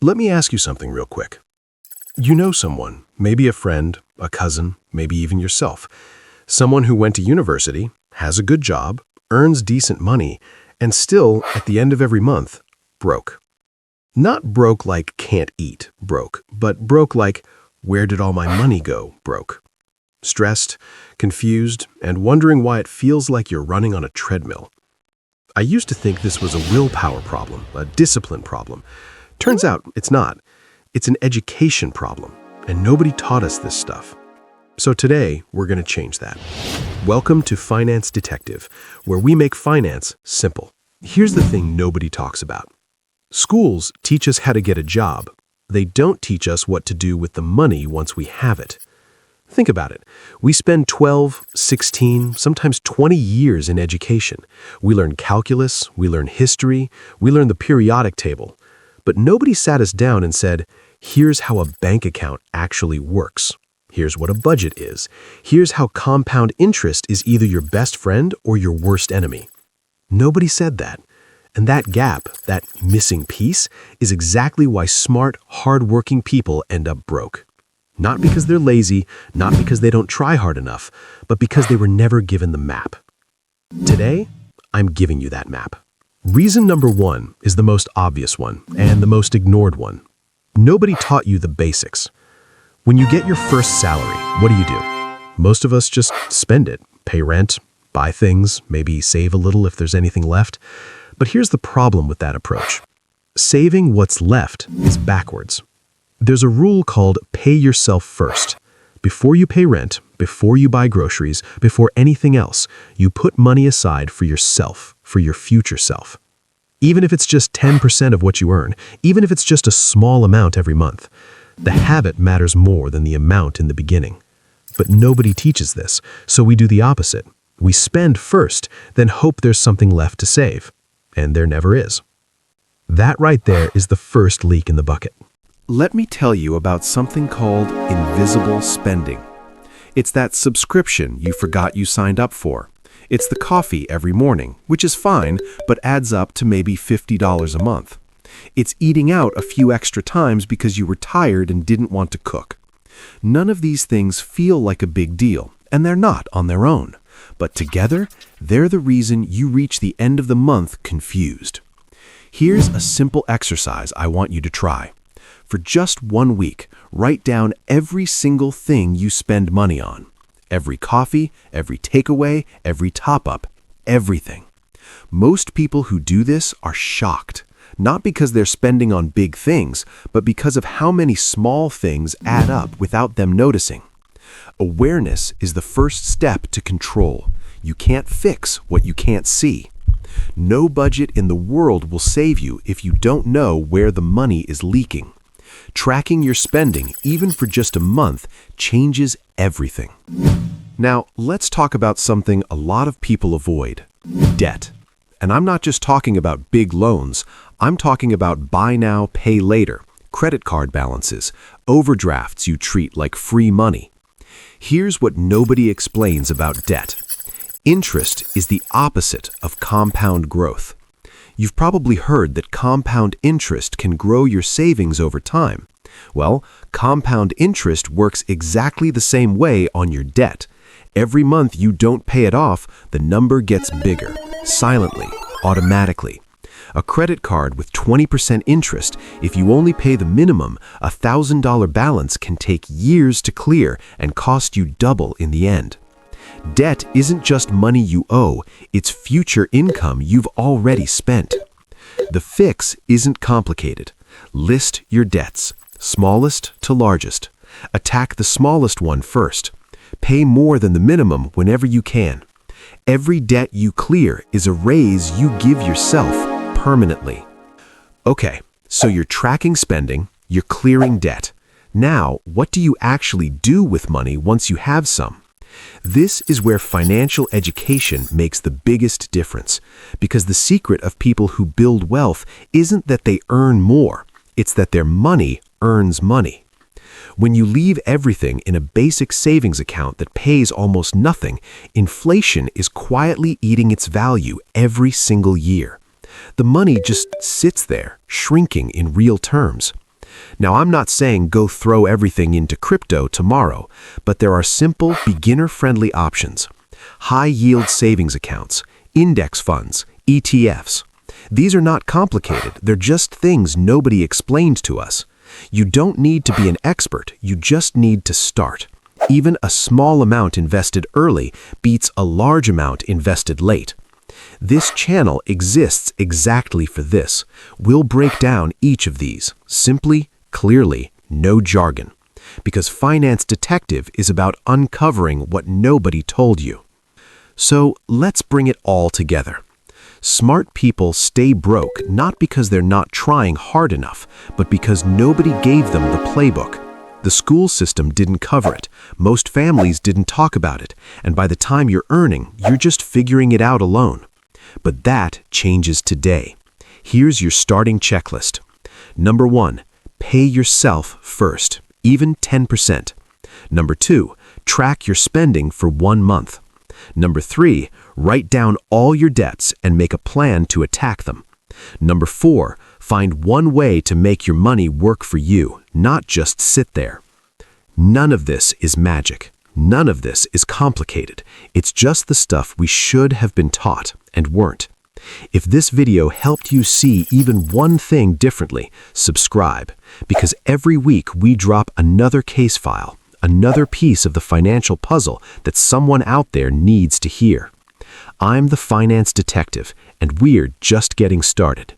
Let me ask you something real quick. You know someone, maybe a friend, a cousin, maybe even yourself, someone who went to university, has a good job, earns decent money, and still, at the end of every month, broke. Not broke like can't eat, broke, but broke like where did all my money go, broke. Stressed, confused, and wondering why it feels like you're running on a treadmill. I used to think this was a willpower problem, a discipline problem. Turns out it's not. It's an education problem, and nobody taught us this stuff. So today, we're going to change that. Welcome to Finance Detective, where we make finance simple. Here's the thing nobody talks about. Schools teach us how to get a job. They don't teach us what to do with the money once we have it. Think about it. We spend 12, 16, sometimes 20 years in education. We learn calculus, we learn history, we learn the periodic table. But nobody sat us down and said, here's how a bank account actually works. Here's what a budget is. Here's how compound interest is either your best friend or your worst enemy. Nobody said that. And that gap, that missing piece, is exactly why smart, hardworking people end up broke. Not because they're lazy, not because they don't try hard enough, but because they were never given the map. Today, I'm giving you that map. Reason number one is the most obvious one and the most ignored one. Nobody taught you the basics. When you get your first salary, what do? Most of us just spend it, pay rent, buy things, maybe save a little if there's anything left. But here's the problem with that approach. Saving what's left is backwards. There's a rule called pay yourself first. Before you pay rent, before you buy groceries, before anything else, you put money aside for yourself, for your future self. Even if it's just 10% of what you earn, even if it's just a small amount every month, the habit matters more than the amount in the beginning. But nobody teaches this, so we do the opposite. We spend first, then hope there's something left to save. And there never is. That right there is the first leak in the bucket. Let me tell you about something called invisible spending. It's that subscription you forgot you signed up for. It's the coffee every morning, which is fine, but adds up to maybe $50 a month. It's eating out a few extra times because you were tired and didn't want to cook. None of these things feel like a big deal, and they're not on their own. But together, they're the reason you reach the end of the month confused. Here's a simple exercise I want you to try. For just 1 week, write down every single thing you spend money on. Every coffee, every takeaway, every top-up, everything. Most people who do this are shocked, not because they're spending on big things, but because of how many small things add up without them noticing. Awareness is the first step to control. You can't fix what you can't see. No budget in the world will save you if you don't know where the money is leaking. Tracking your spending, even for just a month, changes everything. Now, let's talk about something a lot of people avoid: debt. And I'm not just talking about big loans. I'm talking about buy now, pay later, credit card balances, overdrafts you treat like free money. Here's what nobody explains about debt. Interest is the opposite of compound growth. You've probably heard that compound interest can grow your savings over time. Well, compound interest works exactly the same way on your debt. Every month you don't pay it off, the number gets bigger, silently, automatically. A credit card with 20% interest, if you only pay the minimum, a $1,000 balance can take years to clear and cost you double in the end. Debt isn't just money you owe, it's future income you've already spent. The fix isn't complicated. List your debts, smallest to largest. Attack the smallest one first. Pay more than the minimum whenever you can. Every debt you clear is a raise you give yourself permanently. Okay, so you're tracking spending, you're clearing debt. Now, what do you actually do with money once you have some? This is where financial education makes the biggest difference, because the secret of people who build wealth isn't that they earn more, it's that their money earns money. When you leave everything in a basic savings account that pays almost nothing, inflation is quietly eating its value every single year. The money just sits there, shrinking in real terms. Now, I'm not saying go throw everything into crypto tomorrow, but there are simple, beginner-friendly options. High-yield savings accounts, index funds, ETFs. These are not complicated, they're just things nobody explained to us. You don't need to be an expert, you just need to start. Even a small amount invested early beats a large amount invested late. This channel exists exactly for this. We'll break down each of these, simply, clearly, no jargon. Because Finance Detective is about uncovering what nobody told you. So let's bring it all together. Smart people stay broke not because they're not trying hard enough, but because nobody gave them the playbook. The school system didn't cover it, most families didn't talk about it, and by the time you're earning, you're just figuring it out alone. But that changes today. Here's your starting checklist. Number 1, pay yourself first, even 10%. Number 2, track your spending for 1 month. Number 3, write down all your debts and make a plan to attack them. Number 4, find one way to make your money work for you, not just sit there. None of this is magic. None of this is complicated. It's just the stuff we should have been taught and weren't. If this video helped you see even one thing differently, subscribe, because every week we drop another case file, another piece of the financial puzzle that someone out there needs to hear. I'm the Finance Detective, and we're just getting started.